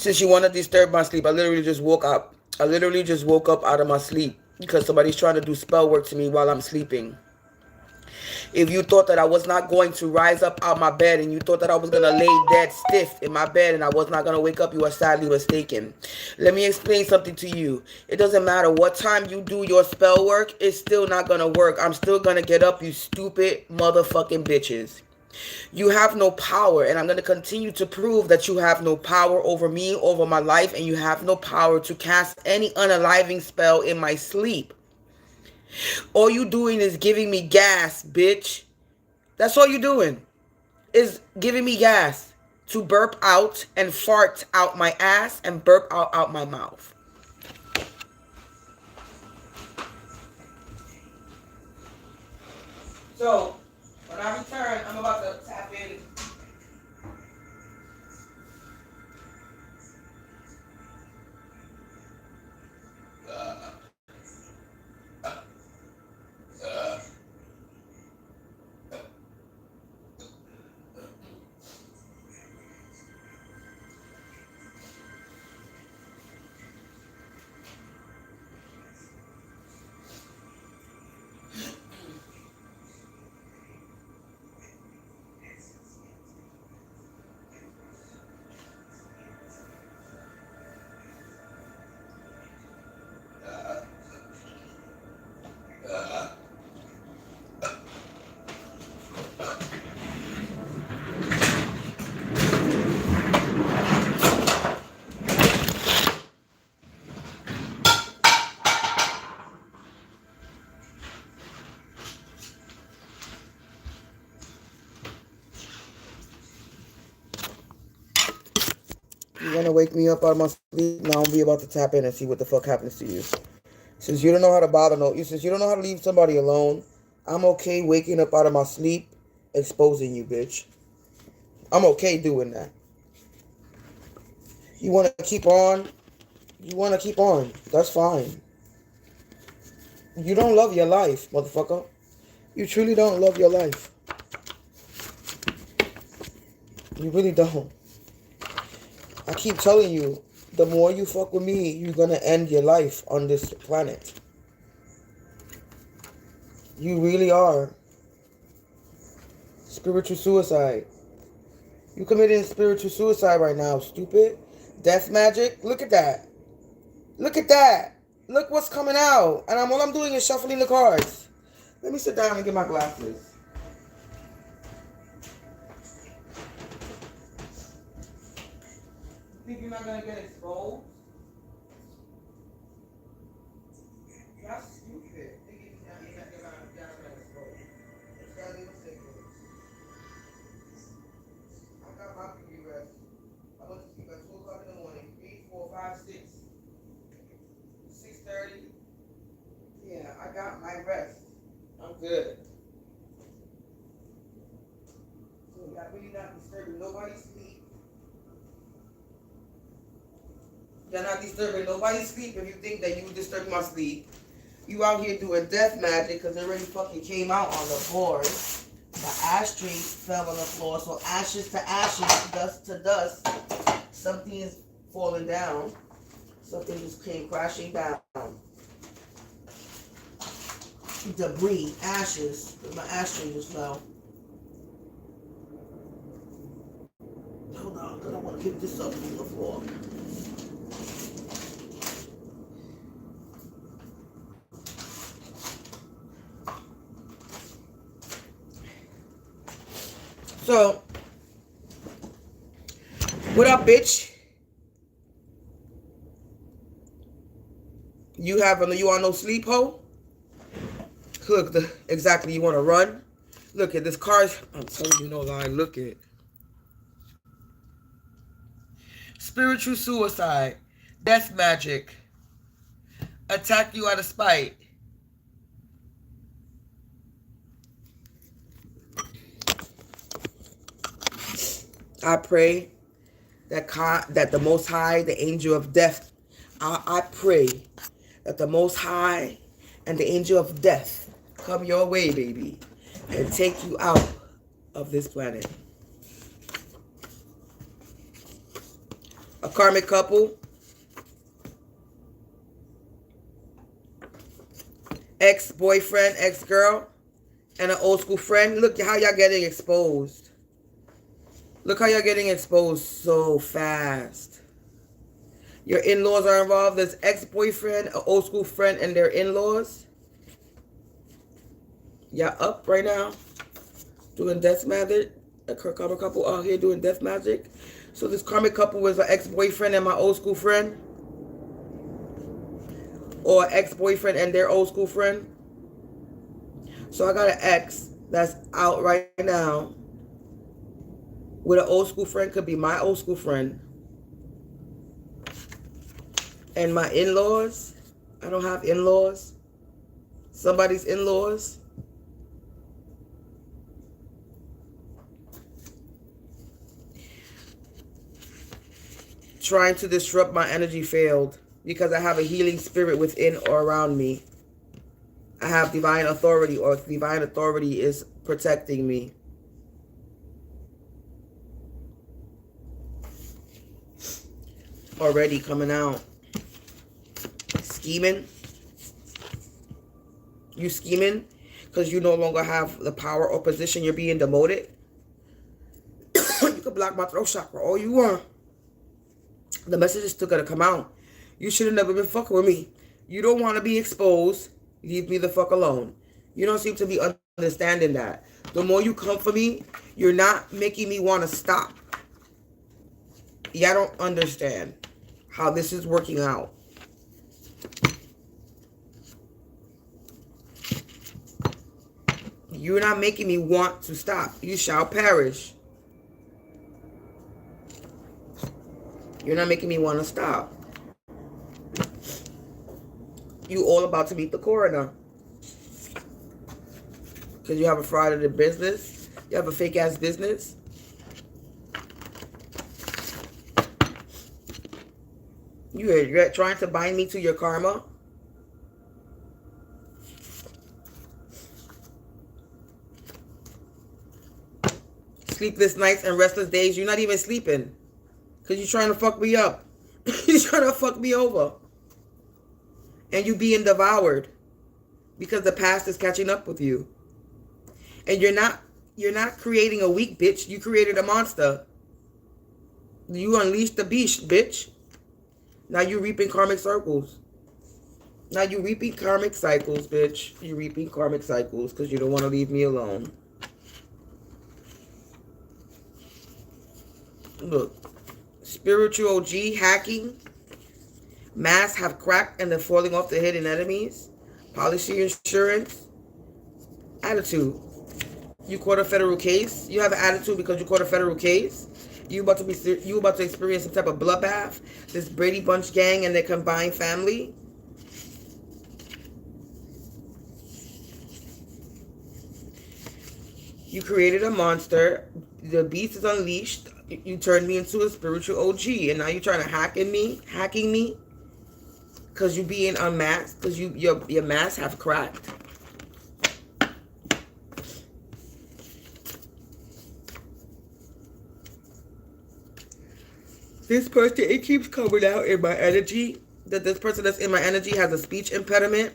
Since you want to disturb my sleep, I literally just woke up. I literally just woke up out of my sleep because somebody's trying to do spell work to me while I'm sleeping. If you thought that I was not going to rise up out my bed and you thought that I was going to lay dead stiff in my bed and I was not going to wake up, you are sadly mistaken. Let me explain something to you. It doesn't matter what time you do your spell work, it's still not going to work. I'm still going to get up, you stupid motherfucking bitches. You have no power, and I'm going to continue to prove that you have no power over me, over my life, and you have no power to cast any unaliving spell in my sleep. All you doing is giving me gas, bitch. That's all you doing, is giving me gas to burp out and fart out my ass and burp out my mouth. So, when I return, I'm about to tap in. You want to wake me up out of my sleep? Now I'm about to tap in and see what the fuck happens to you. Since you don't know how to bother since you don't know how to leave somebody alone, I'm okay waking up out of my sleep, exposing you, bitch. I'm okay doing that. You want to keep on? You want to keep on? That's fine. You don't love your life, motherfucker. You truly don't love your life. You really don't. I keep telling you, the more you fuck with me, you're going to end your life on this planet. You really are. Spiritual suicide. You committing spiritual suicide right now, stupid. Death magic. Look at that. Look at that. Look what's coming out. And all I'm doing is shuffling the cards. Let me sit down and get my glasses. Think you're not going to get exposed? That's stupid. Thinking you're not going to get exposed. It's got to be mistaken. I got my beauty rest. I went to sleep at 2 o'clock in the morning. 3, 4, 5, 6. 6:30. Yeah, I got my rest. I'm good. So you're really not disturbing nobody's sleep. You're not disturbing nobody's sleep if you think that you disturb my sleep. You out here doing death magic because it already fucking came out on the board. The ashtray fell on the floor, so ashes to ashes, dust to dust. Something is falling down. Something just came crashing down. Debris, ashes. My ashtray just fell. Hold on, because I want to pick this up from the floor. So, what up, bitch? You on no sleep, ho? Look, exactly, you want to run? Look at this card. I'm telling you no lie. Look at spiritual suicide, death magic, attack you out of spite. I pray that the Most High, the angel of death, I pray that the Most High and the angel of death come your way, baby, and take you out of this planet. A karmic couple. Ex-boyfriend, ex-girl, and an old school friend. Look how y'all getting exposed. Look how y'all getting exposed so fast. Your in-laws are involved. There's ex-boyfriend, an old school friend, and their in-laws. Y'all up right now doing death magic. A karmic couple out here doing death magic. So this karmic couple was an ex-boyfriend and my old school friend. Or ex-boyfriend and their old school friend. So I got an ex that's out right now with an old school friend. Could be my old school friend. And my in-laws. I don't have in-laws. Somebody's in-laws. Trying to disrupt my energy failed. Because I have a healing spirit within or around me. I have divine authority, or divine authority is protecting me. Already coming out. Scheming. You scheming because you no longer have the power or position. You're being demoted. You can block my throat chakra all you want. The message is still going to come out. You should have never been fucking with me. You don't want to be exposed. Leave me the fuck alone. You don't seem to be understanding that. The more you come for me, you're not making me want to stop. Y'all don't understand how this is working out. You're not making me want to stop. You shall perish. You're not making me want to stop. You all about to meet the coroner. Because you have a fraudulent business. You have a fake ass business. You're trying to bind me to your karma. Sleepless nights and restless days. You're not even sleeping. Because you're trying to fuck me up. You're trying to fuck me over. And you being devoured because the past is catching up with you. And you're not creating a weak bitch. You created a monster. You unleashed the beast, bitch. Now you reaping karmic circles. Now you reaping karmic cycles, bitch. You reaping karmic cycles because you don't want to leave me alone. Look. Spiritual OG hacking. Masks have cracked and they're falling off the hidden enemies. Policy insurance. Attitude. You caught a federal case. You have an attitude because you caught a federal case. You about to experience some type of bloodbath. This Brady Bunch gang and their combined family. You created a monster. The beast is unleashed. You turned me into a spiritual OG, and now you're trying to hacking me. Because you being unmasked, because your masks have cracked. This person, it keeps coming out in my energy, that this person that's in my energy has a speech impediment.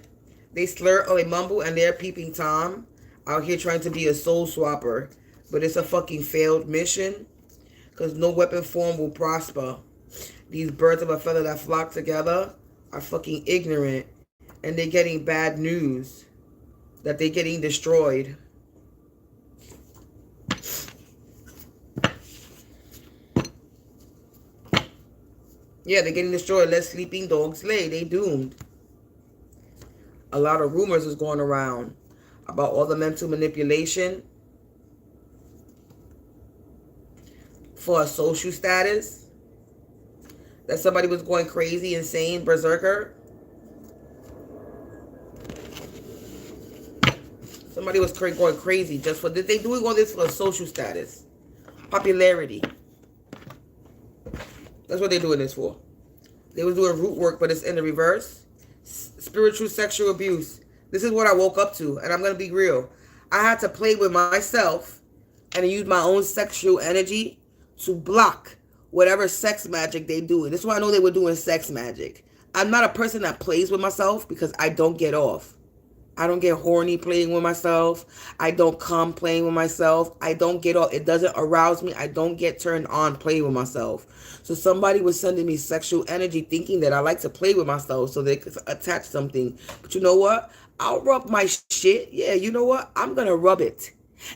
They slur or they mumble, and they're peeping Tom out here trying to be a soul swapper. But it's a fucking failed mission, because no weapon form will prosper. These birds of a feather that flock together are fucking ignorant, and they're getting bad news that they're getting destroyed. Yeah, they're getting destroyed. Let sleeping dogs lay. They doomed. A lot of rumors is going around about all the mental manipulation for a social status. That somebody was going crazy, insane, berserker. Somebody was going crazy just for this. They doing all this for a social status. Popularity. That's what they're doing this for. They was doing root work, but it's in the reverse. Spiritual sexual abuse. This is what I woke up to, and I'm going to be real. I had to play with myself and use my own sexual energy to block whatever sex magic they do. This is why I know they were doing sex magic. I'm not a person that plays with myself because I don't get off. I don't get horny playing with myself. I don't come playing with myself. I don't get off. It doesn't arouse me. I don't get turned on playing with myself. So somebody was sending me sexual energy thinking that I like to play with myself so they could attach something. But you know what? I'll rub my shit. Yeah, you know what? I'm going to rub it.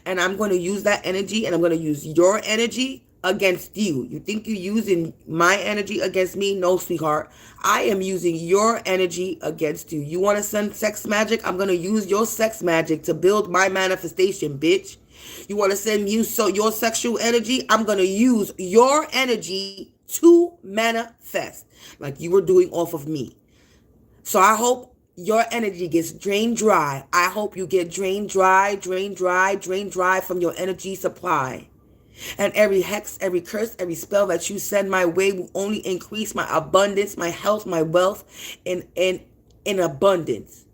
And I'm going to use that energy, and I'm going to use your energy against you. You think you're using my energy against me? No, sweetheart. I am using your energy against you. You want to send sex magic? I'm going to use your sex magic to build my manifestation, bitch. You want to send you your sexual energy? I'm going to use your energy to manifest like you were doing off of me. So I hope your energy gets drained dry. I hope you get drained dry from your energy supply. And every hex, every curse, every spell that you send my way will only increase my abundance, my health, my wealth in abundance.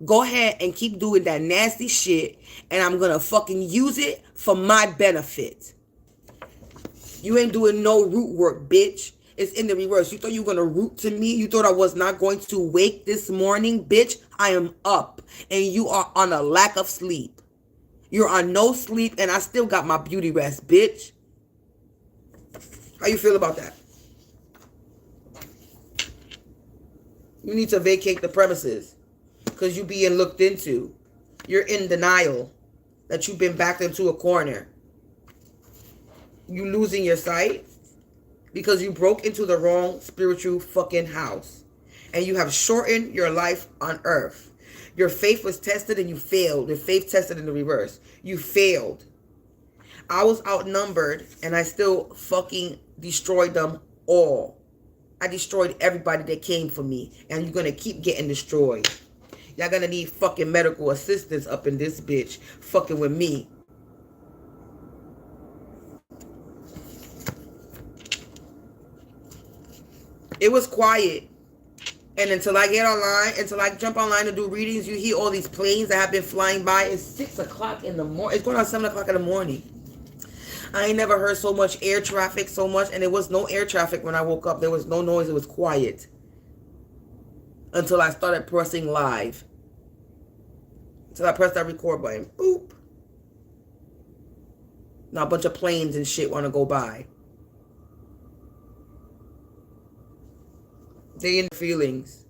Go ahead and keep doing that nasty shit, and I'm going to fucking use it for my benefit. You ain't doing no root work, bitch. It's in the reverse. You thought you were going to root to me? You thought I was not going to wake this morning? Bitch, I am up, and you are on a lack of sleep. You're on no sleep, and I still got my beauty rest, bitch. How you feel about that? You need to vacate the premises because you're being looked into. You're in denial that you've been backed into a corner. You losing your sight because you broke into the wrong spiritual fucking house. And you have shortened your life on earth. Your faith was tested and you failed. Your faith tested in the reverse. You failed. I was outnumbered and I still fucking destroyed them all. I destroyed everybody that came for me. And you're going to keep getting destroyed. Y'all going to need fucking medical assistance up in this bitch fucking with me. It was quiet. And until I get online, until I jump online to do readings, you hear all these planes that have been flying by. It's 6 o'clock in the morning. It's going on 7 o'clock in the morning. I ain't never heard so much air traffic, so much. And there was no air traffic when I woke up. There was no noise. It was quiet. Until I started pressing live. Until I pressed that record button. Boop. Now a bunch of planes and shit want to go by. They in feelings.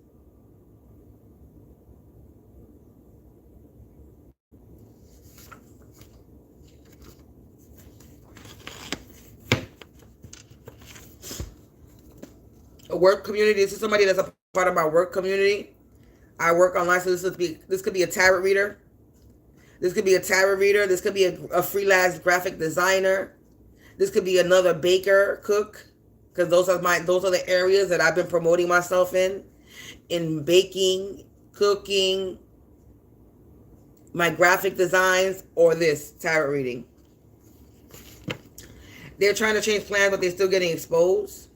A work community. This is somebody that's a part of my work community. I work online, so this could be a tarot reader. This could be a tarot reader. This could be a freelance graphic designer. This could be another baker, cook. Because those are the areas that I've been promoting myself in baking, cooking, my graphic designs, or this tarot reading. They're trying to change plans, but they're still getting exposed.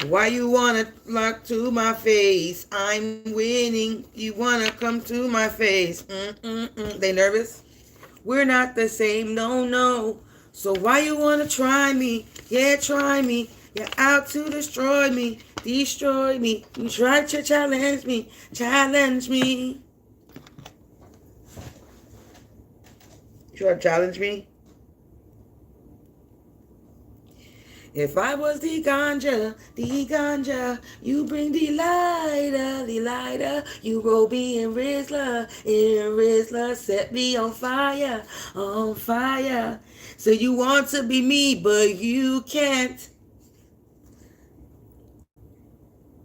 Why you wanna look to my face? I'm winning. You wanna come to my face? They nervous? We're not the same, no. So why you wanna try me? Yeah, try me. You're out to destroy me. Destroy me. You try to challenge me. Challenge me. You try to challenge me? If I was the ganja, you bring the lighter, you roll me in Rizzler, set me on fire. So you want to be me, but you can't.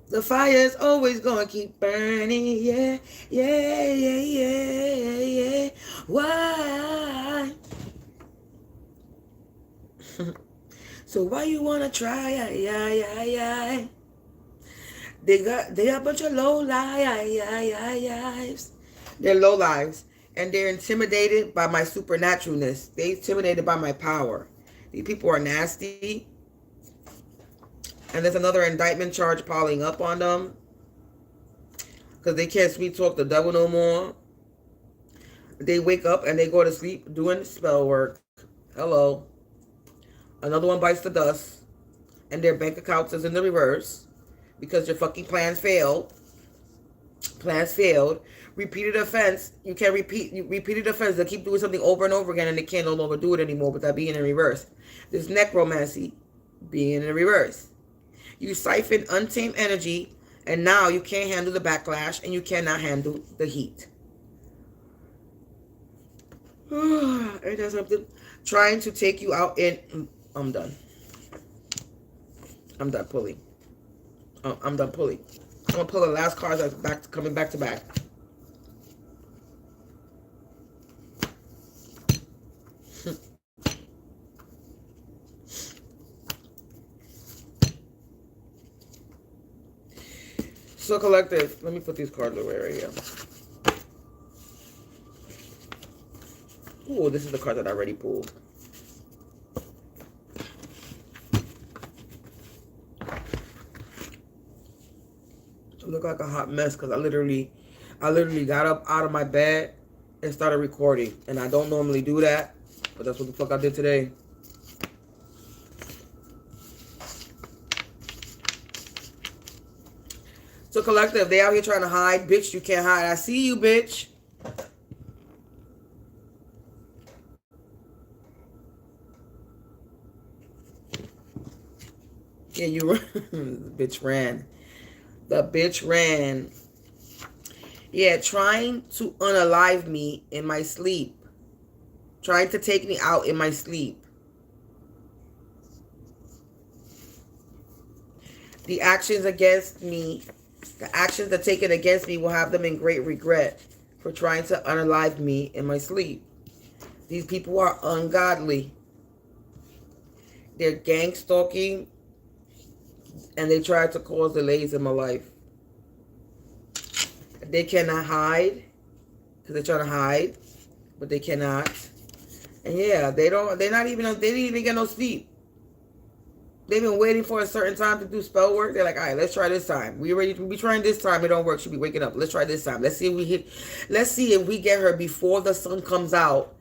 The fire's always gonna keep burning, yeah. Why? So why you wanna try? They a bunch of low lives. They're low lives, and they're intimidated by my supernaturalness. They're intimidated by my power. These people are nasty, and there's another indictment charge piling up on them because they can't sweet talk the devil no more. They wake up and they go to sleep doing spell work. Hello. Another one bites the dust. And their bank accounts is in the reverse. Because your fucking plans failed. Plans failed. Repeated offense. You can't repeated offense. They keep doing something over and over again and they can't no longer do it anymore with that being in reverse. This necromancy being in reverse. You siphon untamed energy and now you can't handle the backlash and you cannot handle the heat. Ain't that something? Trying to take you out in... I'm done. I'm done pulling. I'm done pulling. I'm going to pull the last card that's coming back to back. So collective, let me put these cards away right here. Oh, this is the card that I already pulled. It looked like a hot mess because I literally got up out of my bed and started recording. And I don't normally do that, but that's what the fuck I did today. So collective, they out here trying to hide. Bitch, you can't hide. I see you, bitch. Yeah, you ran. The bitch ran. The bitch ran. Yeah, trying to unalive me in my sleep. Trying to take me out in my sleep. The actions against me, the actions that are taken against me will have them in great regret for trying to unalive me in my sleep. These people are ungodly. They're gang stalking. And they try to cause delays in my life. They cannot hide. Because they're trying to hide. But they cannot. And yeah, they didn't even get no sleep. They've been waiting for a certain time to do spell work. They're like, all right, let's try this time. We'll be trying this time. It don't work. She'll be waking up. Let's try this time. Let's see if we get her before the sun comes out.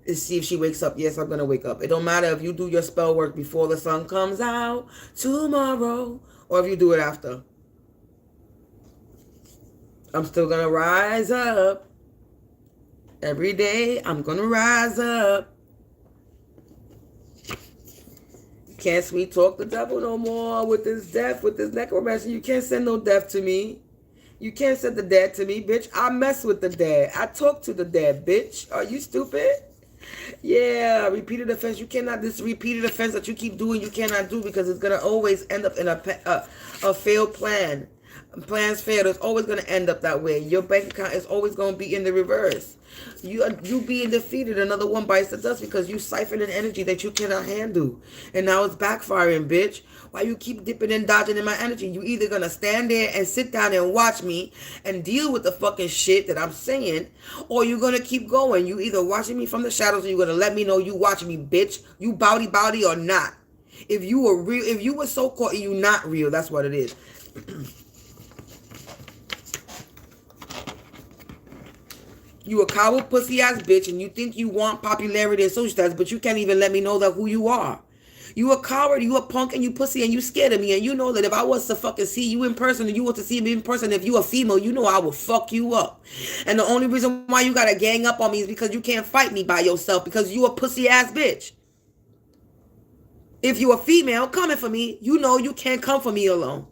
Let's see if she wakes up. Yes, I'm going to wake up. It don't matter if you do your spell work before the sun comes out tomorrow or if you do it after. I'm still going to rise up. Every day, I'm going to rise up. You can't sweet talk the devil no more with this death, with this necromancy. You can't send no death to me. You can't send the dead to me, bitch. I mess with the dead. I talk to the dead, bitch. Are you stupid? Yeah, repeated offense. You cannot, this repeated offense that you keep doing, you cannot do because it's going to always end up in a failed plan. Plans fail. It's always going to end up that way. Your bank account is always going to be in the reverse. You being defeated, another one bites the dust because you siphon an energy that you cannot handle. And now it's backfiring, bitch. Why you keep dipping and dodging in my energy? You either going to stand there and sit down and watch me and deal with the fucking shit that I'm saying, or you're going to keep going. You either watching me from the shadows or you're going to let me know you watching me, bitch. You bowdy or not. If you were real, if you were so-called, you not real. That's what it is. You a coward pussy ass bitch and you think you want popularity and social status, but you can't even let me know that who you are. You a coward, you a punk, and you pussy, and you scared of me. And you know that if I was to fucking see you in person and you want to see me in person, if you a female, you know I will fuck you up. And the only reason why you gotta gang up on me is because you can't fight me by yourself, because you a pussy ass bitch. If you a female coming for me, you know you can't come for me alone.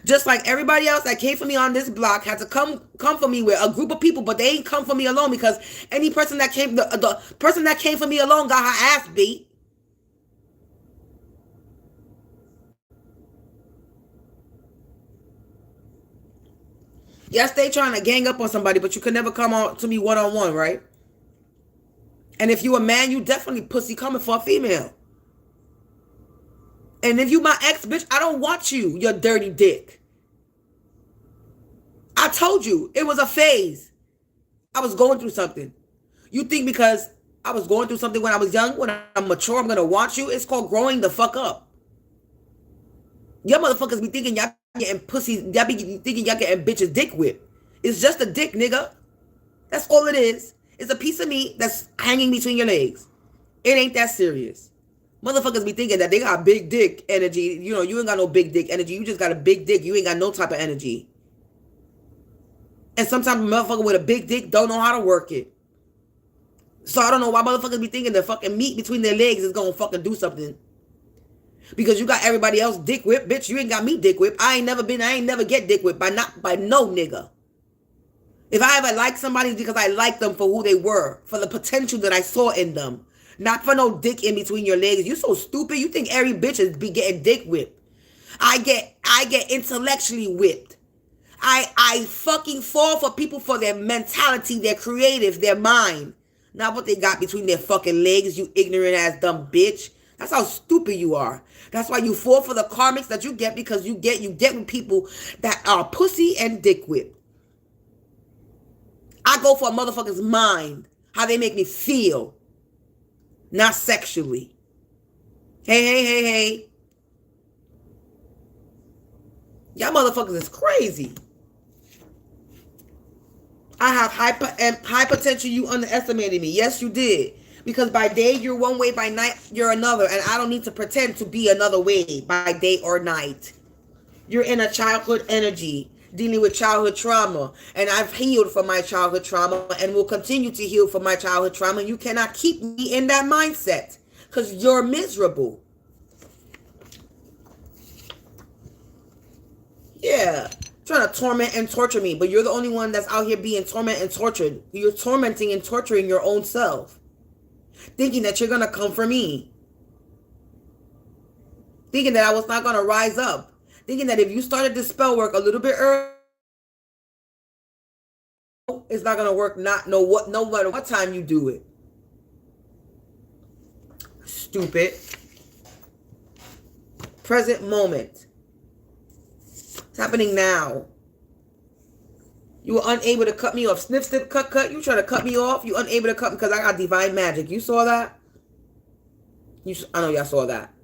Just like everybody else that came for me on this block had to come for me with a group of people, but they ain't come for me alone, because any person that came, the person that came for me alone got her ass beat. Yes, they trying to gang up on somebody, but you could never come on to me one-on-one, right? And if you a man, you definitely pussy coming for a female. And if you my ex, bitch, I don't want you, you dirty dick. I told you, it was a phase. I was going through something. You think because I was going through something when I was young, when I'm mature, I'm going to want you? It's called growing the fuck up. Y'all motherfuckers be thinking y'all getting pussy, y'all be thinking y'all getting bitches dick whipped. It's just a dick, nigga. That's all it is. It's a piece of meat that's hanging between your legs. It ain't that serious. Motherfuckers be thinking that they got big dick energy. You know, you ain't got no big dick energy. You just got a big dick. You ain't got no type of energy. And sometimes a motherfucker with a big dick don't know how to work it. So I don't know why motherfuckers be thinking the fucking meat between their legs is gonna fucking do something. Because you got everybody else dick whipped. Bitch, you ain't got me dick whipped. I ain't never get dick whipped by no nigga. If I ever like somebody, it's because I like them for who they were, for the potential that I saw in them. Not for no dick in between your legs. You so stupid. You think every bitch is be getting dick whipped. I get intellectually whipped. I fucking fall for people for their mentality, their creative, their mind. Not what they got between their fucking legs, you ignorant ass dumb bitch. That's how stupid you are. That's why you fall for the karmics that you get, because you get with people that are pussy and dick whipped. I go for a motherfucker's mind, how they make me feel, not sexually. Hey. Y'all motherfuckers is crazy. I have high potential. You underestimated me. Yes, you did. Because by day, you're one way. By night, you're another. And I don't need to pretend to be another way by day or night. You're in a childhood energy, dealing with childhood trauma. And I've healed from my childhood trauma and will continue to heal from my childhood trauma. You cannot keep me in that mindset because you're miserable. Yeah. Trying to torment and torture me, but you're the only one that's out here being tormented and tortured. You're tormenting and torturing your own self, thinking that you're gonna come for me, thinking that I was not gonna rise up, thinking that if you started this spell work a little bit early, it's not gonna work. No matter what time you do it. Stupid. Present moment. It's happening now. You were unable to cut me off. Snip, snip, cut, cut. You trying to cut me off. You unable to cut me because I got divine magic. You saw that? I know y'all saw that.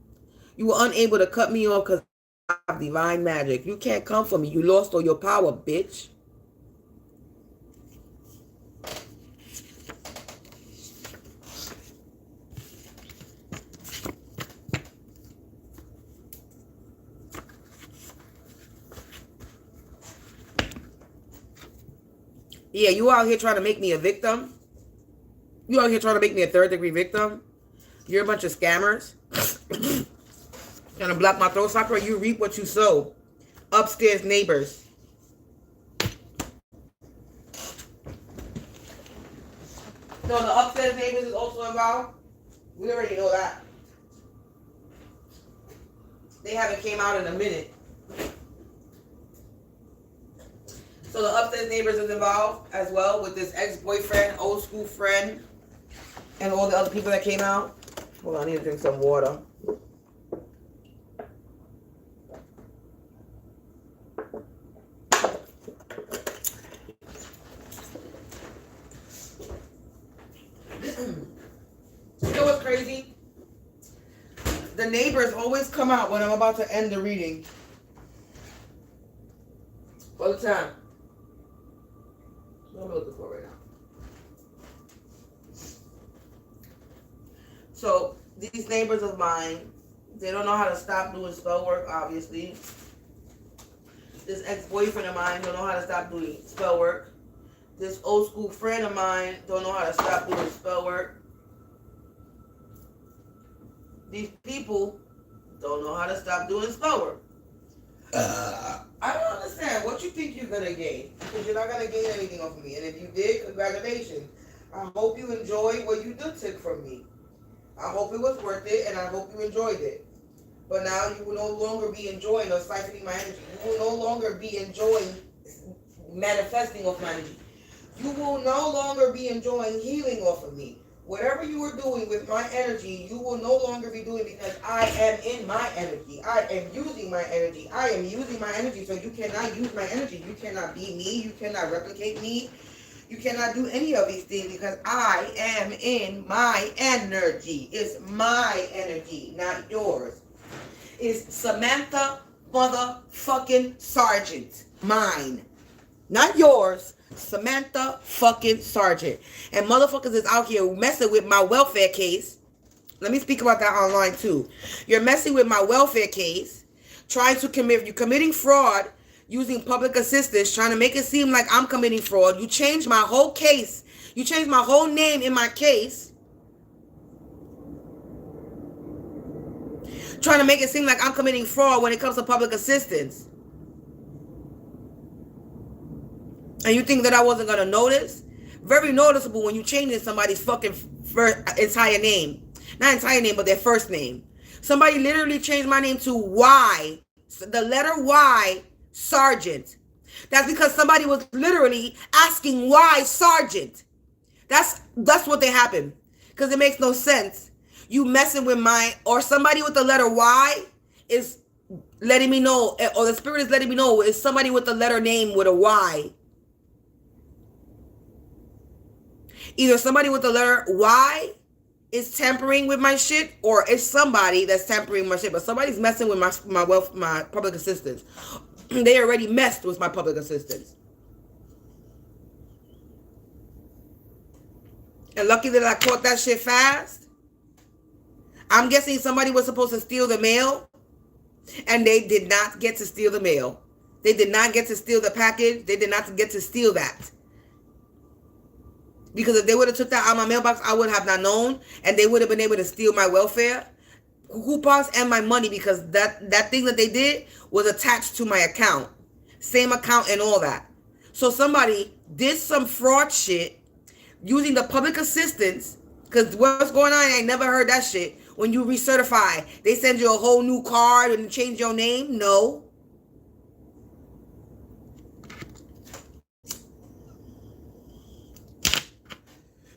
You were unable to cut me off because I have divine magic. You can't come for me. You lost all your power, bitch. Yeah, you out here trying to make me a victim. You out here trying to make me a third-degree victim. You're a bunch of scammers. Trying to block my throat chakra. You reap what you sow. Upstairs neighbors. No, the upstairs neighbors is also involved. We already know that. They haven't came out in a minute. So the upstairs neighbors is involved as well with this ex-boyfriend, old school friend, and all the other people that came out. Hold on, I need to drink some water. You know what's crazy? The neighbors always come out when I'm about to end the reading. All the time. What am I looking for right now? So, these neighbors of mine, they don't know how to stop doing spell work, obviously. This ex-boyfriend of mine don't know how to stop doing spell work. This old school friend of mine don't know how to stop doing spell work. These people don't know how to stop doing spell work. I don't understand what you think you're going to gain, because you're not going to gain anything off of me. And if you did, congratulations. I hope you enjoyed what you did take from me. I hope it was worth it, and I hope you enjoyed it. But now you will no longer be enjoying or siphoning my energy. You will no longer be enjoying manifesting off my energy. You will no longer be enjoying healing off of me. Whatever you were doing with my energy, you will no longer be doing, because I am in my energy. I am using my energy. I am using my energy, so you cannot use my energy. You cannot be me. You cannot replicate me. You cannot do any of these things, because I am in my energy. It's my energy, not yours. It's Samantha motherfucking Sargent. Mine. Not yours. Samantha fucking Sargent. And motherfuckers is out here messing with my welfare case. Let me speak about that online too. You're messing with my welfare case, trying to you're committing fraud using public assistance, trying to make it seem like I'm committing fraud. You changed my whole case. You changed my whole name in my case, trying to make it seem like I'm committing fraud when it comes to public assistance. And you think that I wasn't going to notice? Very noticeable when you changing somebody's fucking entire name. Not entire name, but their first name. Somebody literally changed my name to Y. The letter Y, Sergeant. That's because somebody was literally asking why Sergeant. That's what they happened. Because it makes no sense. You messing with or somebody with the letter Y is letting me know, or the spirit is letting me know, is somebody with the letter name with a Y. Either somebody with the letter Y is tampering with my shit, or it's somebody that's tampering with my shit. But somebody's messing with my public assistance. They already messed with my public assistance. And lucky that I caught that shit fast. I'm guessing somebody was supposed to steal the mail, and they did not get to steal the mail. They did not get to steal the package. They did not get to steal that. Because if they would have took that out of my mailbox, I would have not known. And they would have been able to steal my welfare coupons and my money, because that thing that they did was attached to my account. Same account and all that. So somebody did some fraud shit using the public assistance. Because what's going on, I ain't never heard that shit. When you recertify, they send you a whole new card and change your name. No.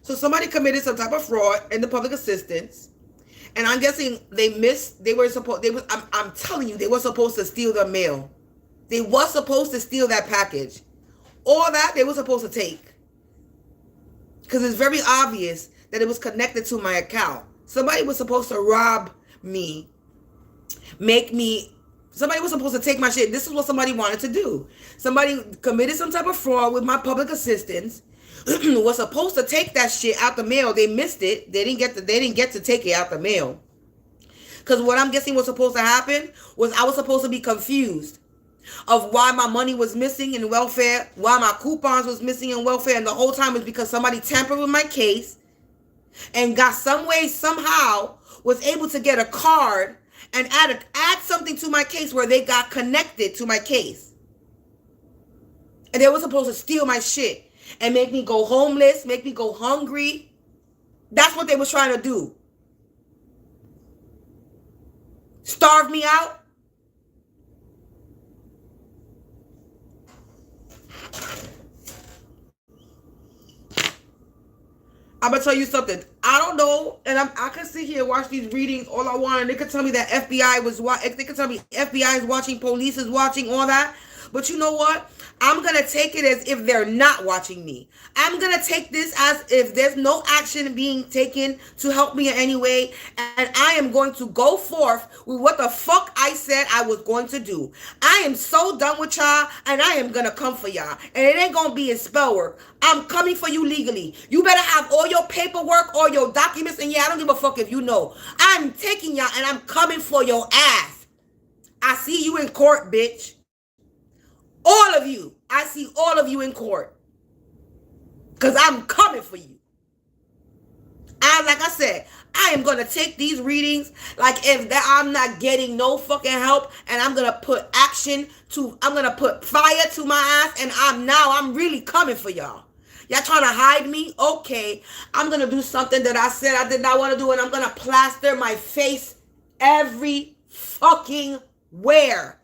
So somebody committed some type of fraud in the public assistance, and I'm guessing I'm telling you, they were supposed to steal the mail. They were supposed to steal that package. All that they were supposed to take. Because it's very obvious that it was connected to my account. Somebody was supposed to rob me, somebody was supposed to take my shit. This is what somebody wanted to do. Somebody committed some type of fraud with my public assistance, was supposed to take that shit out the mail. They missed it. They didn't get to take it out the mail. Because what I'm guessing was supposed to happen was I was supposed to be confused of why my money was missing in welfare, why my coupons was missing in welfare, and the whole time was because somebody tampered with my case and got some way, somehow, was able to get a card and add something to my case where they got connected to my case. And they were supposed to steal my shit and make me go homeless, make me go hungry. That's what they was trying to do. Starve me out. I'm gonna tell you something. I don't know, and I can sit here and watch these readings all I want, and they could tell me that they could tell me FBI is watching, police is watching, all that. But you know what? I'm going to take it as if they're not watching me. I'm going to take this as if there's no action being taken to help me in any way. And I am going to go forth with what the fuck I said I was going to do. I am so done with y'all, and I am going to come for y'all. And it ain't going to be in spell work. I'm coming for you legally. You better have all your paperwork, all your documents, and yeah, I don't give a fuck if you know. I'm taking y'all, and I'm coming for your ass. I see you in court, bitch. All of you. I see all of you in court. Because I'm coming for you. Like I said, I am going to take these readings like if that I'm not getting no fucking help, and I'm going to put I'm going to put fire to my ass, and I'm really coming for y'all. Y'all trying to hide me? Okay. I'm going to do something that I said I did not want to do, and I'm going to plaster my face every fucking where.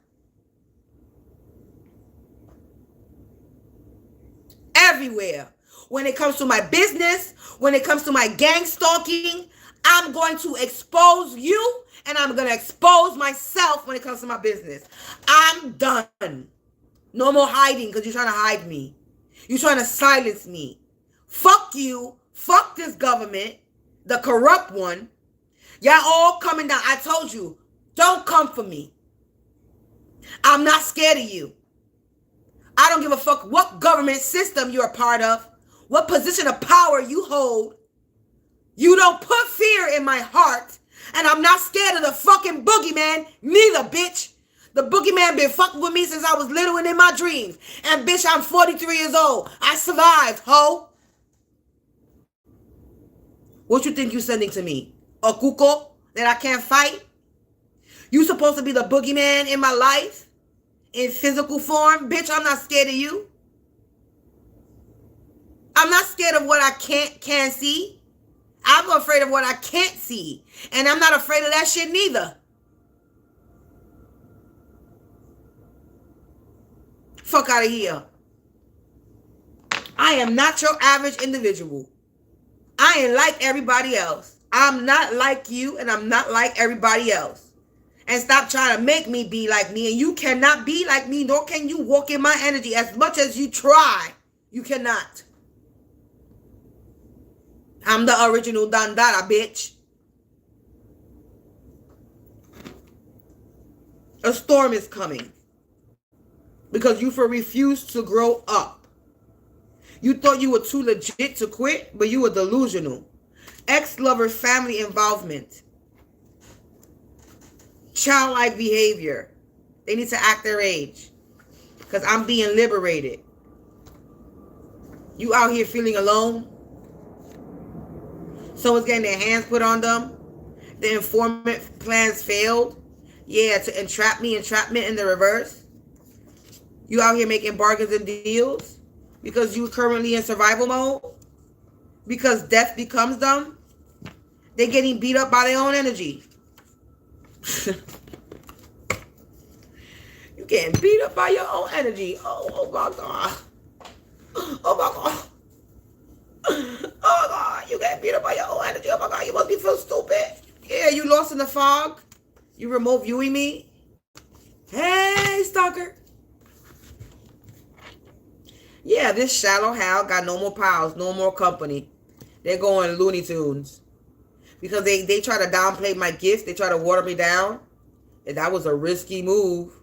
Everywhere. When it comes to my business, when it comes to my gang stalking, I'm going to expose you, and I'm going to expose myself when it comes to my business. I'm done. No more hiding because you're trying to hide me. You're trying to silence me. Fuck you. Fuck this government, the corrupt one. Y'all all coming down. I told you, don't come for me. I'm not scared of you. I don't give a fuck what government system you're a part of, what position of power you hold. You don't put fear in my heart, and I'm not scared of the fucking boogeyman, neither, bitch. The boogeyman been fucking with me since I was little and in my dreams. And bitch, I'm 43 years old. I survived, ho. What you think you sending to me? A cuco that I can't fight? You supposed to be the boogeyman in my life? In physical form? Bitch, I'm not scared of you. I'm not scared of what I can't see. I'm afraid of what I can't see. And I'm not afraid of that shit neither. Fuck out of here. I am not your average individual. I ain't like everybody else. I'm not like you, and I'm not like everybody else. And stop trying to make me be like me. And you cannot be like me, nor can you walk in my energy. As much as you try, you cannot. I'm the original Dandara, bitch. A storm is coming. Because you refused to grow up. You thought you were too legit to quit, but you were delusional. Ex-lover family involvement. Childlike behavior. They need to act their age. Because I'm being liberated. You out here feeling alone? Someone's getting their hands put on them. The informant plans failed. Yeah, to entrap me, entrapment in the reverse. You out here making bargains and deals because you currently in survival mode? Because death becomes them? They're getting beat up by their own energy. You getting beat up by your own energy. Oh my God. Oh my God. Oh God, you get beat up by your own energy. Oh my God, you must be feel stupid. Yeah, you lost in the fog. You remote viewing me. Hey, stalker. Yeah, this shallow Hal got no more pals, no more company. They're going Looney Tunes. Because they try to downplay my gifts. They try to water me down. And that was a risky move.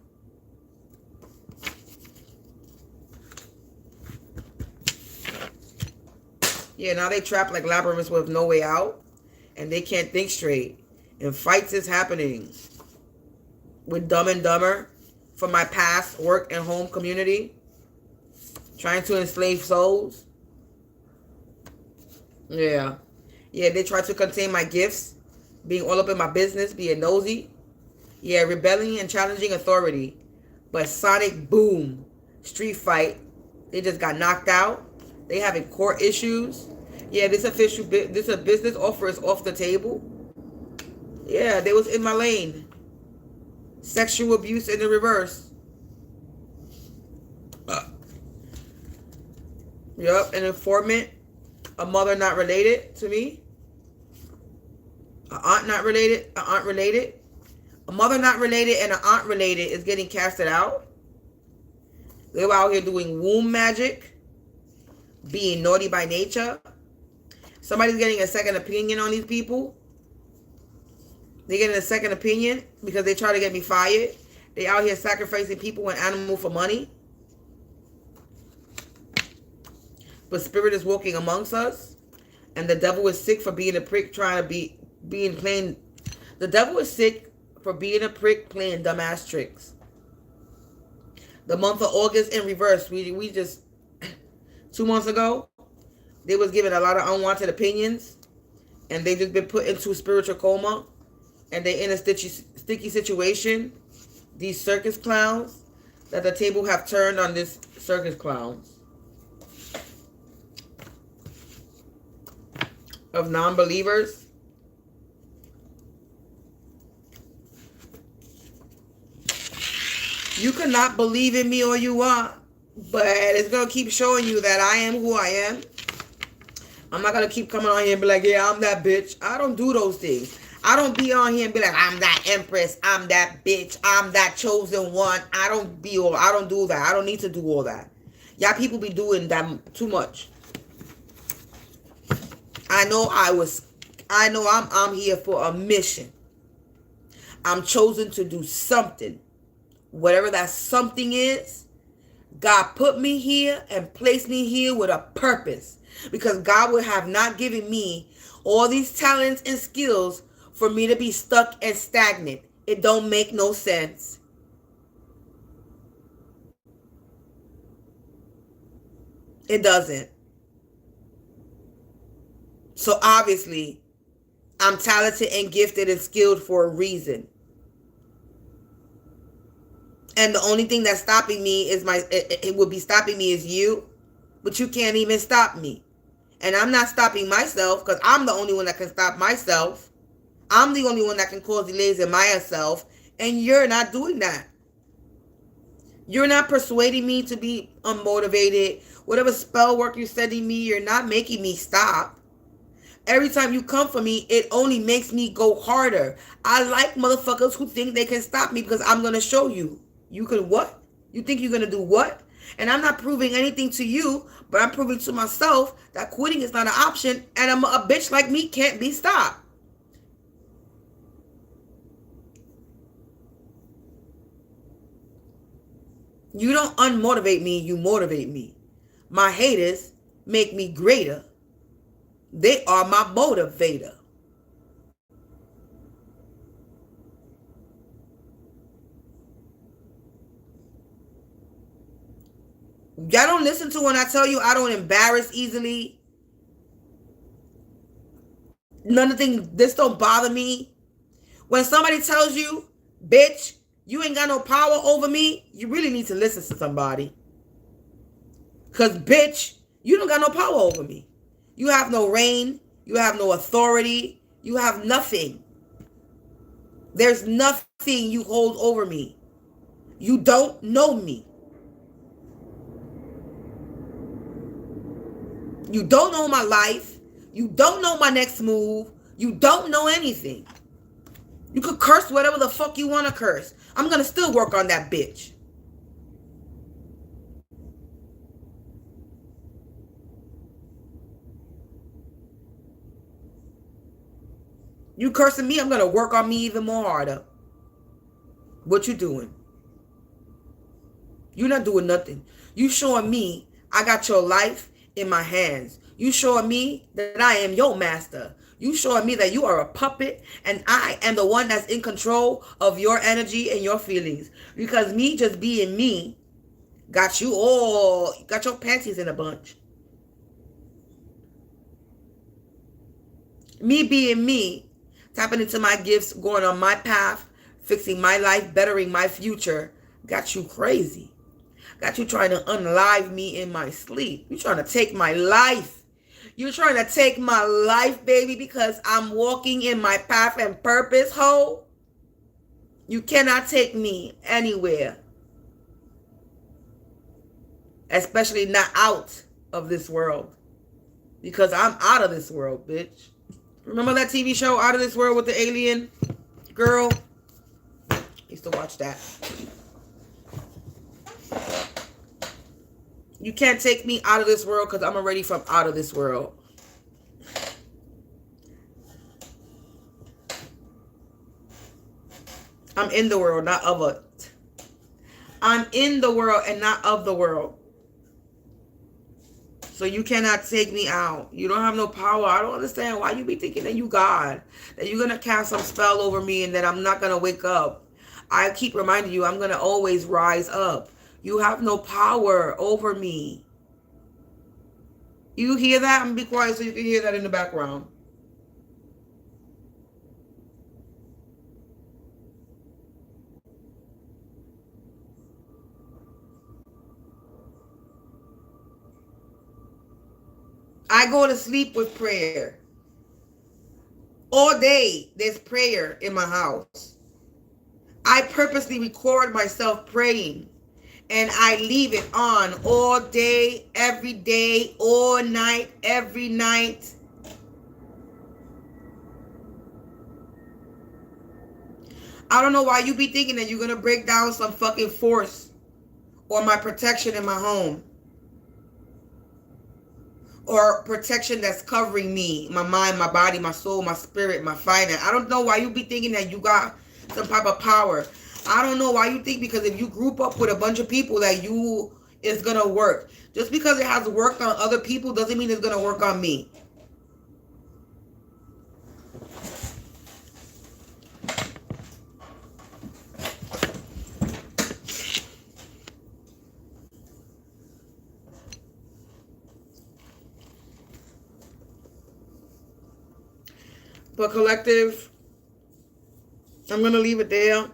Yeah, now they trapped like labyrinths with no way out. And they can't think straight. And fights is happening. With Dumb and Dumber. From my past work and home community. Trying to enslave souls. Yeah. Yeah, they try to contain my gifts. Being all up in my business. Being nosy. Yeah, rebelling and challenging authority. But sonic boom. Street fight. They just got knocked out. They having court issues. Yeah, this a business offer is off the table. Yeah, they was in my lane. Sexual abuse in the reverse. Yup, an informant. A mother not related to me. An aunt not related. An aunt related. A mother not related and an aunt related is getting casted out. They're out here doing womb magic. Being naughty by nature. Somebody's getting a second opinion on these people. They're getting a second opinion because they try to get me fired. They out here sacrificing people and animals for money. But spirit is walking amongst us. And the devil is sick for being a prick trying to being plain. The devil is sick for being a prick playing dumbass tricks. The month of August in reverse. We just 2 months ago, they was given a lot of unwanted opinions. And they just been put into spiritual coma. And they in a sticky situation. These circus clowns. That the table have turned on this circus clowns. Of non-believers. You cannot believe in me all you want. But it's going to keep showing you that I am who I am. I'm not going to keep coming on here and be like, yeah, I'm that bitch. I don't do those things. I don't be on here and be like, I'm that Empress. I'm that bitch. I'm that chosen one. I don't do that. I don't need to do all that. Y'all people be doing that too much. I know I'm here for a mission. I'm chosen to do something. Whatever that something is, God put me here and placed me here with a purpose. Because God would have not given me all these talents and skills for me to be stuck and stagnant. It don't make no sense. It doesn't. So obviously, I'm talented and gifted and skilled for a reason. And the only thing that's stopping me is it would be stopping me is you. But you can't even stop me. And I'm not stopping myself because I'm the only one that can stop myself. I'm the only one that can cause delays in myself. And you're not doing that. You're not persuading me to be unmotivated. Whatever spell work you're sending me, you're not making me stop. Every time you come for me, it only makes me go harder. I like motherfuckers who think they can stop me because I'm going to show you. You can what? You think you're going to do what? And I'm not proving anything to you, but I'm proving to myself that quitting is not an option, and a bitch like me can't be stopped. You don't unmotivate me, you motivate me. My haters make me greater. They are my motivator. Y'all don't listen to when I tell you I don't embarrass easily. None of this don't bother me. When somebody tells you, bitch, you ain't got no power over me, you really need to listen to somebody. Because, bitch, you don't got no power over me. You have no reign. You have no authority. You have nothing. There's nothing you hold over me. You don't know me. You don't know my life. You don't know my next move. You don't know anything. You could curse whatever the fuck you want to curse. I'm going to still work on that bitch. You cursing me, I'm going to work on me even more harder. What you doing? You're not doing nothing. You showing me I got your life in my hands. You showing me that I am your master. You showing me that you are a puppet and I am the one that's in control of your energy and your feelings. Because me just being me got your panties in a bunch. Me being me, tapping into my gifts, going on my path, fixing my life, bettering my future, got you crazy. Got you trying to unalive me in my sleep. You trying to take my life. You're trying to take my life, baby, because I'm walking in my path and purpose, ho. You cannot take me anywhere. Especially not out of this world. Because I'm out of this world, bitch. Remember that TV show, Out of This World, with the alien girl? I used to watch that. You can't take me out of this world because I'm already from out of this world. I'm in the world, not of it. I'm in the world and not of the world. So you cannot take me out. You don't have no power. I don't understand why you be thinking that you God. That you're going to cast some spell over me and that I'm not going to wake up. I keep reminding you, I'm going to always rise up. You have no power over me. You hear that? I'm going to be quiet so you can hear that in the background. I go to sleep with prayer. All day, there's prayer in my house. I purposely record myself praying. And I leave it on all day, every day, all night, every night. I don't know why you be thinking that you're going to break down some fucking force or my protection in my home. Or protection that's covering me, my mind, my body, my soul, my spirit, my finance. I don't know why you be thinking that you got some type of power. I don't know why you think, because if you group up with a bunch of people that you it's going to work. Just because it has worked on other people doesn't mean it's going to work on me. But collective, I'm going to leave it there.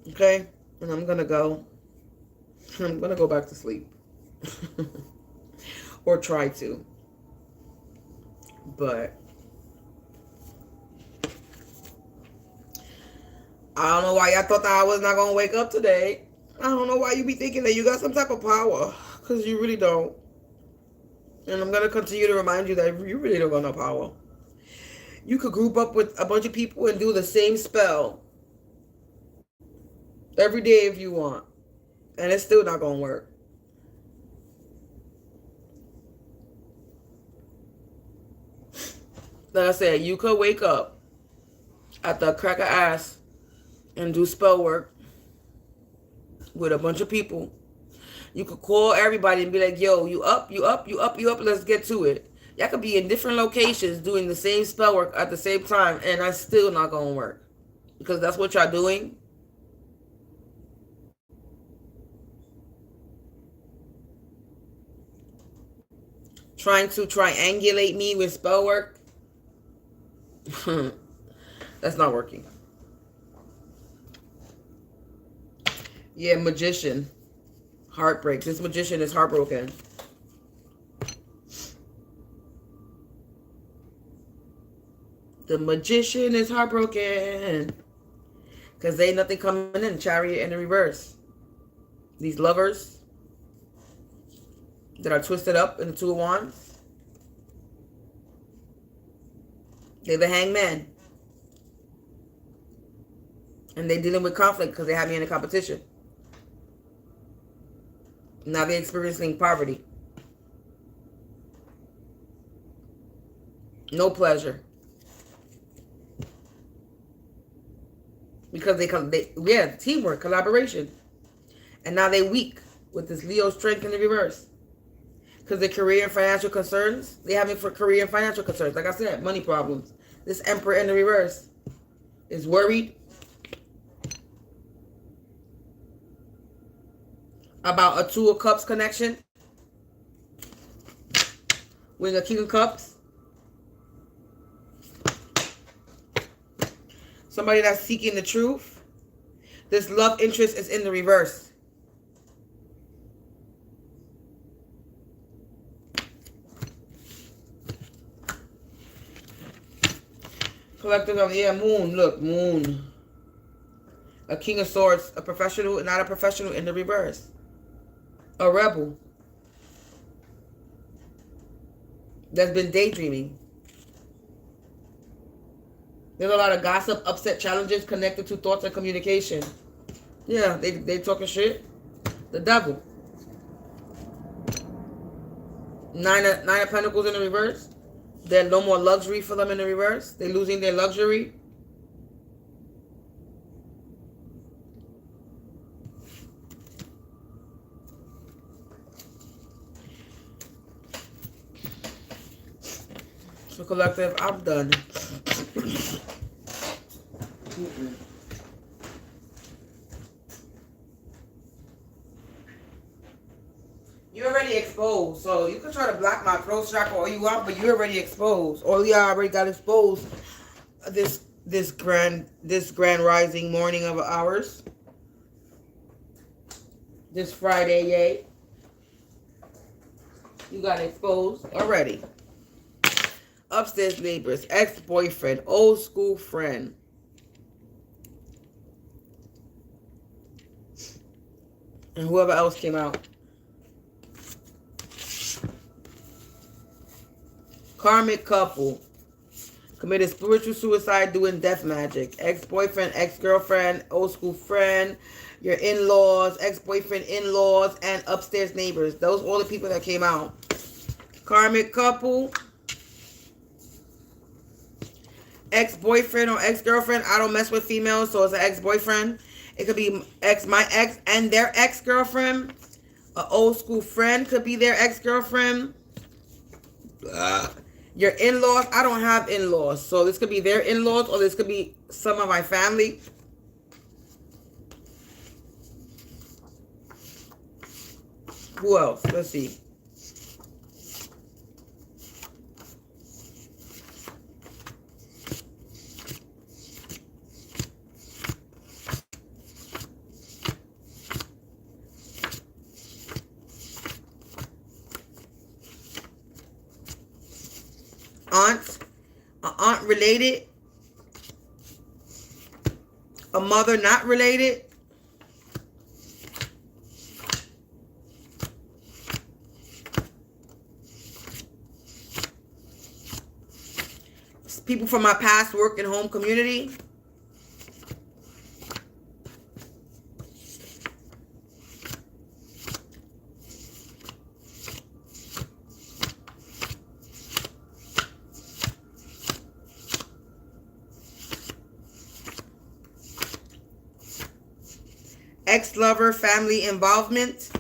Okay? And I'm going to go. I'm going to go back to sleep. Or try to. But I don't know why y'all thought that I was not going to wake up today. I don't know why you be thinking that you got some type of power. Because you really don't. And I'm going to continue to remind you that you really don't got no power. You could group up with a bunch of people and do the same spell every day if you want. And it's still not going to work. Like I said, you could wake up at the crack of ass and do spell work with a bunch of people. You could call everybody and be like, yo, you up, let's get to it. Y'all could be in different locations doing the same spell work at the same time, and that's still not going to work. Because that's what y'all doing. Trying to triangulate me with spell work. That's not working. Yeah, magician. Heartbreak. This magician is heartbroken. The magician is heartbroken. Because ain't nothing coming in. Chariot in the reverse. These lovers that are twisted up in the Two of Wands. They're the hangman. And they're dealing with conflict because they have me in a competition. Now they're experiencing poverty. No pleasure. Because they teamwork, collaboration. And now they're weak with this Leo strength in the reverse. Because their career and financial concerns, they have it for career and financial concerns. Like I said, money problems. This Emperor in the reverse is worried about a Two of Cups connection with a King of Cups. Somebody that's seeking the truth. This love interest is in the reverse. Collective of, yeah, moon. Look, moon. A King of Swords, a professional, not a professional in the reverse. A rebel that's been daydreaming. There's a lot of gossip, upset challenges connected to thoughts and communication. Yeah, they talking shit. The devil. Nine of Pentacles in the reverse. There's no more luxury for them in the reverse. They're losing their luxury. So collective, I'm done. You're already exposed, so you can try to block my throat chakra all you want, but you're already exposed. Or you already got exposed. This grand rising morning of ours. This Friday, yay. You got exposed already. Upstairs neighbors, ex-boyfriend, old school friend. And whoever else came out. Karmic couple. Committed spiritual suicide doing death magic. Ex-boyfriend, ex-girlfriend, old school friend, your in-laws, ex-boyfriend, in-laws, and upstairs neighbors. Those are all the people that came out. Karmic couple. Ex-boyfriend or ex-girlfriend. I don't mess with females, so it's an ex-boyfriend. It could be my ex and their ex-girlfriend. An old school friend could be their ex-girlfriend. Your in-laws. I don't have in-laws. So this could be their in-laws, or this could be some of my family. Who else? Let's see. Aunt related, a mother not related, people from my past work and home community, ex-lover, family involvement,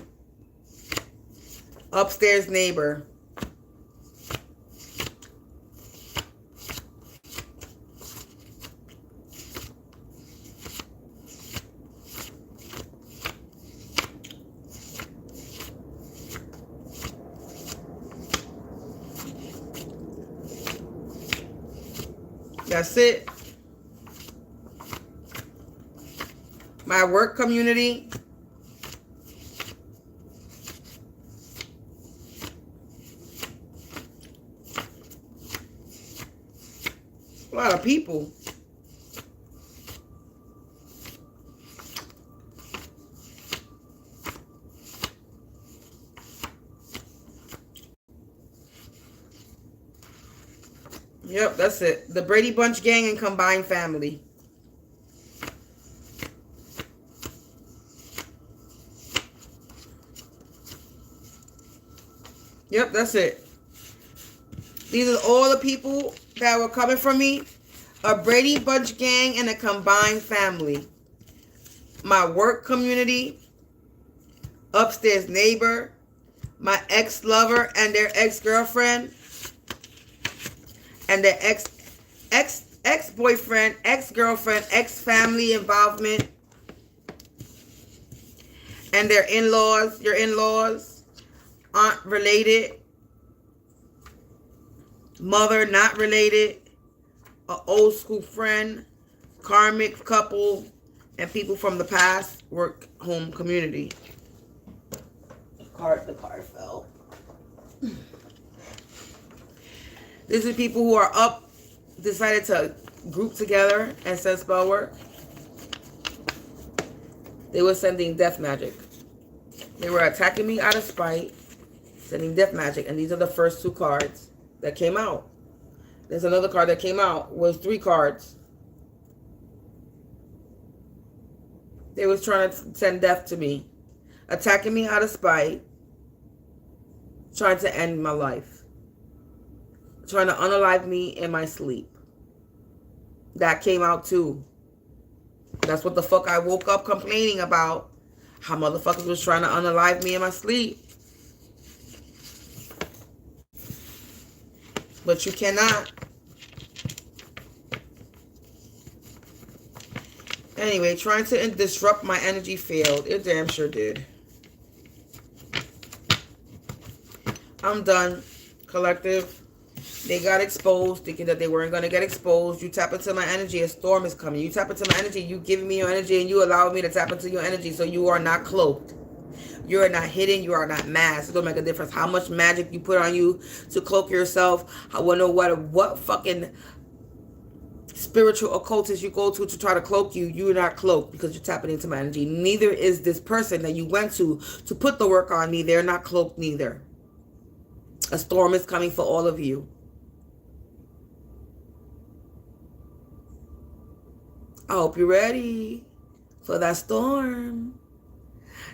upstairs neighbor. That's it. My work community. A lot of people. Yep, that's it. The Brady Bunch gang and combined family. Yep, that's it. These are all the people that were coming from me. A Brady Bunch gang and a combined family. My work community. Upstairs neighbor. My ex-lover and their ex-girlfriend. And their ex-boyfriend, ex-girlfriend, ex-family involvement. And their in-laws, your in-laws. Aunt related. Mother not related. An old school friend. Karmic couple. And people from the past work home community. The card fell. This is people who are up, decided to group together and send spell work. They were sending death magic. They were attacking me out of spite, sending death magic. And these are the first two cards that came out. There's another card that came out. Was 3 cards. They was trying to send death to me. Attacking me out of spite. Trying to end my life. Trying to unalive me in my sleep. That came out too. That's what the fuck I woke up complaining about. How motherfuckers was trying to unalive me in my sleep. But you cannot. Anyway, trying to disrupt my energy field. It damn sure did. I'm done, collective. They got exposed, thinking that they weren't going to get exposed. You tap into my energy, a storm is coming. You tap into my energy, you giving me your energy, and you allow me to tap into your energy, so you are not cloaked. You are not hidden, you are not masked. It don't make a difference how much magic you put on you to cloak yourself. I want to know what fucking spiritual occultist you go to try to cloak you. You are not cloaked because you're tapping into my energy. Neither is this person that you went to put the work on me. They're not cloaked neither. A storm is coming for all of you. I hope you're ready for that storm.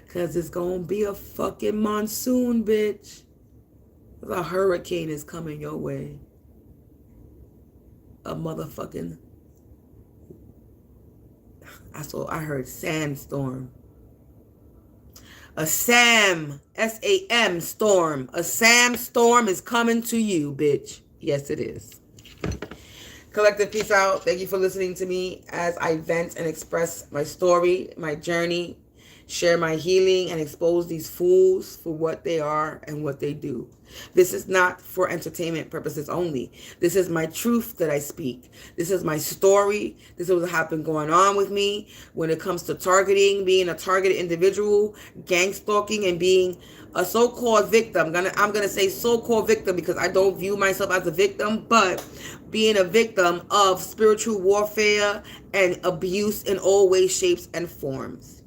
Because it's going to be a fucking monsoon, bitch. A hurricane is coming your way. A motherfucking... I heard sandstorm. A Sam, S-A-M storm. A Sam storm is coming to you, bitch. Yes, it is. Collective, peace out. Thank you for listening to me as I vent and express my story, my journey, share my healing, and expose these fools for what they are and what they do. This is not for entertainment purposes only. This is my truth that I speak. This is my story. This is what has been going on with me when it comes to targeting, being a targeted individual, gang stalking, and being a so-called victim. I'm gonna say so-called victim because I don't view myself as a victim, but being a victim of spiritual warfare and abuse in all ways, shapes, and forms.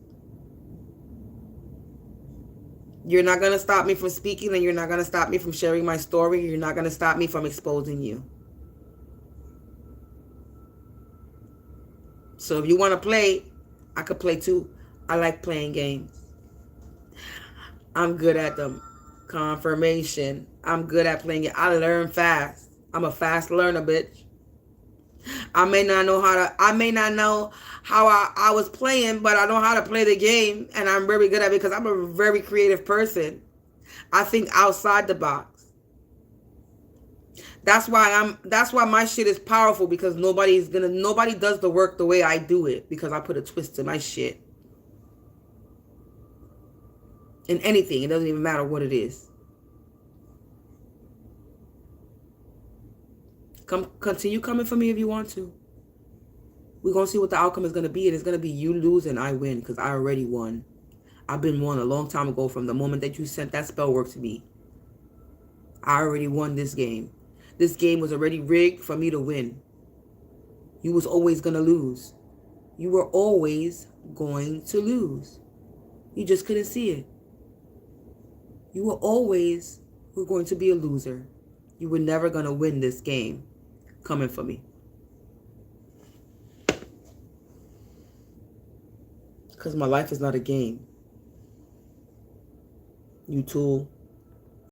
You're not going to stop me from speaking, and you're not going to stop me from sharing my story. You're not going to stop me from exposing you. So if you want to play, I could play too. I like playing games. I'm good at them. Confirmation. I'm good at playing it. I learn fast. I'm a fast learner, bitch. I may not know how I was playing, but I know how to play the game, and I'm very good at it because I'm a very creative person. I think outside the box. That's why my shit is powerful, because nobody does the work the way I do it, because I put a twist to my shit. In anything, it doesn't even matter what it is. Continue coming for me if you want to. We're going to see what the outcome is going to be. And it's going to be you lose and I win, because I already won. I've been won a long time ago from the moment that you sent that spell work to me. I already won this game. This game was already rigged for me to win. You was always going to lose. You were always going to lose. You just couldn't see it. You were going to be a loser. You were never going to win this game coming for me. Because my life is not a game. You tool.